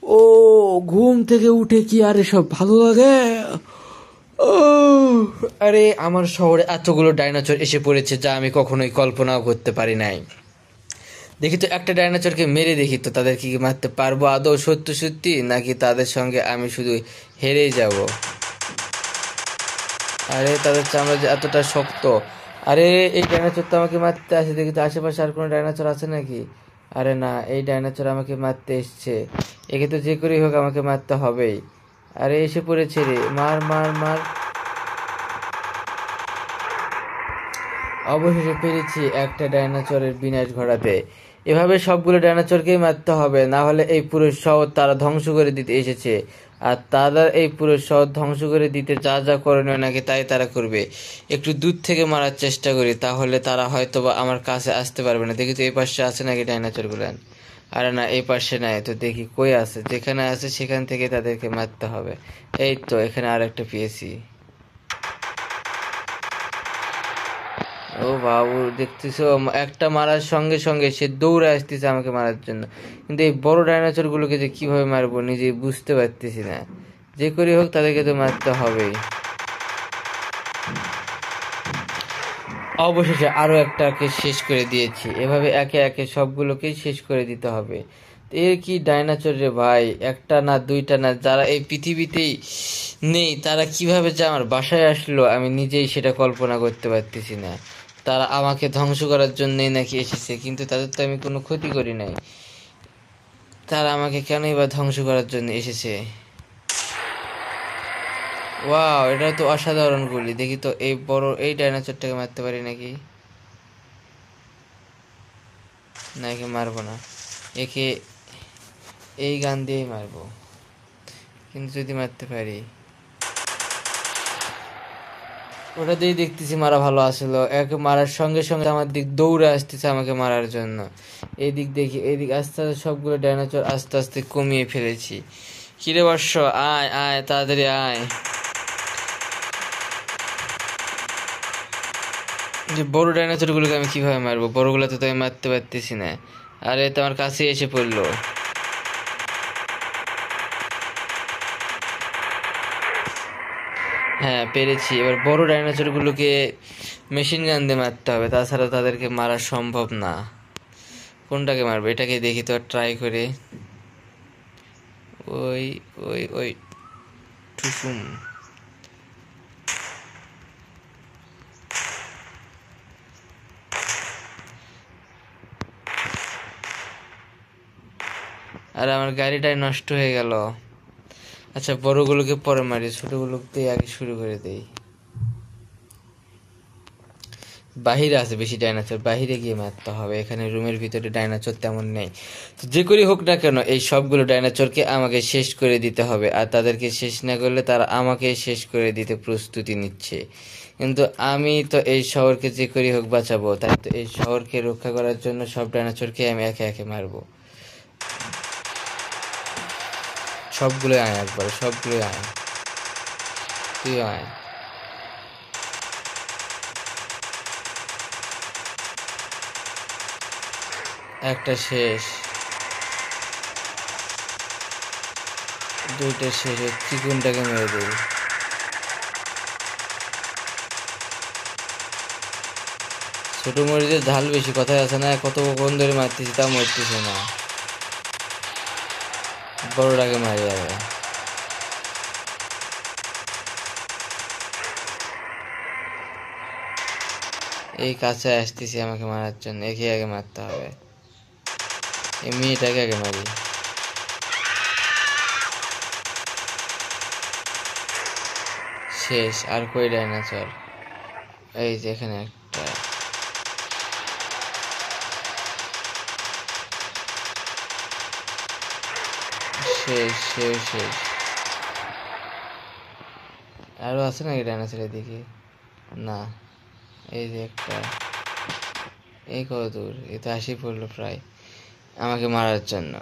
ও ঘুম থেকে উঠে কি আর এসব ভালো লাগে? ও আরে আমার শহরে এতগুলো ডাইনোসর এসে পড়েছে যা আমি কখনোই কল্পনাও করতে পারি নাই। দেখি তো একটা ডাইনোসরকে মেরে দেখি তো তাদেরকে কি মারতে পারবো আদৌ সত্যি সত্যি, নাকি তাদের সঙ্গে আমি শুধু হেরেই যাব। আরে তাদের চামড়া যে এতটা শক্ত। আরে এই ডাইনোসর তো আমাকে মারতে আসে, দেখি তো আশেপাশে আর কোনো ডাইনোসর আছে নাকি। আরে না, এই ডাইনোসর আমাকে মারতে এসছে। একে তো যে করেই হোক আমাকে মারতে হবেই। আরে এসে পড়েছে রে, মার মার মার। অবশেষে পেরেছি একটা ডাইনোসরের বিনাশ ঘটাতে। এভাবে সবগুলো ডাইনোসরকেই মারতে হবে, না হলে এই পুরো শহর তারা ধ্বংস করে দিতে এসেছে। আর তারা এই পুরো শহর ধ্বংস করে দিতে যা যা করণীয় নাকি তাই তারা করবে। একটু দূর থেকে মারার চেষ্টা করি, তাহলে তারা হয়তো বা আমার কাছে আসতে পারবে না। দেখি তো এই পাশে আছে নাকি ডাইনোসর গুলান। আরে না, এই পাশে নাই তো, দেখি কই আছে। যেখানে আছে সেখান থেকে তাদেরকে মারতে হবে। এই তো এখানে আর একটা পেয়েছি। ও বাবু, দেখতেছো একটা মারার সঙ্গে সঙ্গে সে দৌড়ে আসতেছে আমাকে মারার জন্য। কিন্তু এই বড় ডাইনোসর গুলোকে যে কিভাবে মারবো নিজে বুঝতে পারতেছি না। যে করে হোক তাদেরকে তো মারতে হবেই। অবশেষে আরো একটাকে শেষ করে দিয়েছি। এভাবে একে একে সবগুলোকেই শেষ করে দিতে হবে। এর কি ডাইনোসর রে ভাই, একটা না দুইটা না, যারা এই পৃথিবীতেই নেই তারা কিভাবে যে আমার বাসায় আসলো আমি নিজেই সেটা কল্পনা করতে পারতেছি না। তারা আমাকে ধ্বংস করার জন্যই নাকি এসেছে, কিন্তু তাদের তো আমি কোনো ক্ষতি করি নাই। তারা আমাকে কেনই বা ধ্বংস করার জন্য এসেছে। ওয়াও, এটা তো অসাধারণ গুলি। দেখি তো এই বড় এই ডাইনোসরটাকে মারতে পারি নাকি। না, একে মারবো না। একে এই গান দিয়েই মারবো, কিন্তু যদি মারতে পারি। ওটা দিয়েই দেখতেছি মারা ভালো আসলো। একে মারার সঙ্গে সঙ্গে আমার দিক দৌড়ে আসতেছে আমাকে মারার জন্য। এই দিক দেখি, এই দিক আস্তে আস্তে সবগুলো ডাইনোসর আস্তে আস্তে কমিয়ে ফেলেছি। কিরে বর্ষ, আয় আয় তাড়াতাড়ি আয়। যে বড় ডাইনোসর গুলোকে আমি কিভাবে মারবো? বড়গুলো তো আমি মারতে পারতেছি না। আরে তো আমার কাছে এসে পড়লো। হ্যাঁ পেরেছি। এবার বড় ডাইনোসর গুলোকে মেশিন গান দিয়ে মারতে হবে, তাছাড়া তাদেরকে মারা সম্ভব না। কোনটাকে মারবো, এটাকে দেখি তো ট্রাই করে। ওই ওই ওই টুসুম। আর আমার গাড়িটাই নষ্ট হয়ে গেল। আচ্ছা বড়গুলোকে পরে মারি, ছোটগুলোকে আগে শুরু করে দেই। বাহিরে আছে বেশি ডাইনোসর, বাহিরে গিয়ে মারতে হবে। এখানে রুমের ভিতরে ডাইনোসর তেমন নেই। তো যে করি হোক না কেন এই সবগুলো ডাইনোসরকে আমাকে শেষ করে দিতে হবে। আর তাদেরকে শেষ না করলে তারা আমাকে শেষ করে দিতে প্রস্তুতি নিচ্ছে। কিন্তু আমি তো এই শহরকে যে করি হোক বাঁচাবো, তাই তো এই শহরকে রক্ষা করার জন্য সব ডাইনোসরকে আমি একে একে মারবো। সবগুলোই আয় একবার, সবগুলোই আয়। তুই আয়। একটা শেষ, দুইটা শেষ। চিকুনটাকে মেরে দিই। ছোট মরিচের ঝাল বেশি, কথায় আছে না, কতক্ষণ ধরে মারতেছি তা মরতেছে না। বড়টাকে মারি আগে। এই কাছে আসতেছি আমাকে মারার জন্য, একে আগে মারতে হবে। এই মেয়েটাকে আগে মারি। শেষ। আর কই ডাইনোসর? এই যে এখানে একটা। শেষ, সেও শেষ। আরো আছে নাকি ডাইনোসর এদিকে? না। এই যে একটা। এই কত দূর? এ তো আসি পড়লো প্রায় আমাকে মারার জন্য।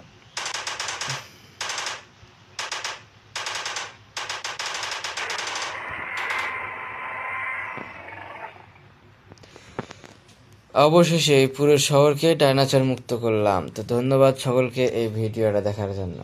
অবশেষে এই পুরো শহরকে ডাইনোসর মুক্ত করলাম। তো ধন্যবাদ সকলকে এই ভিডিওটা দেখার জন্য।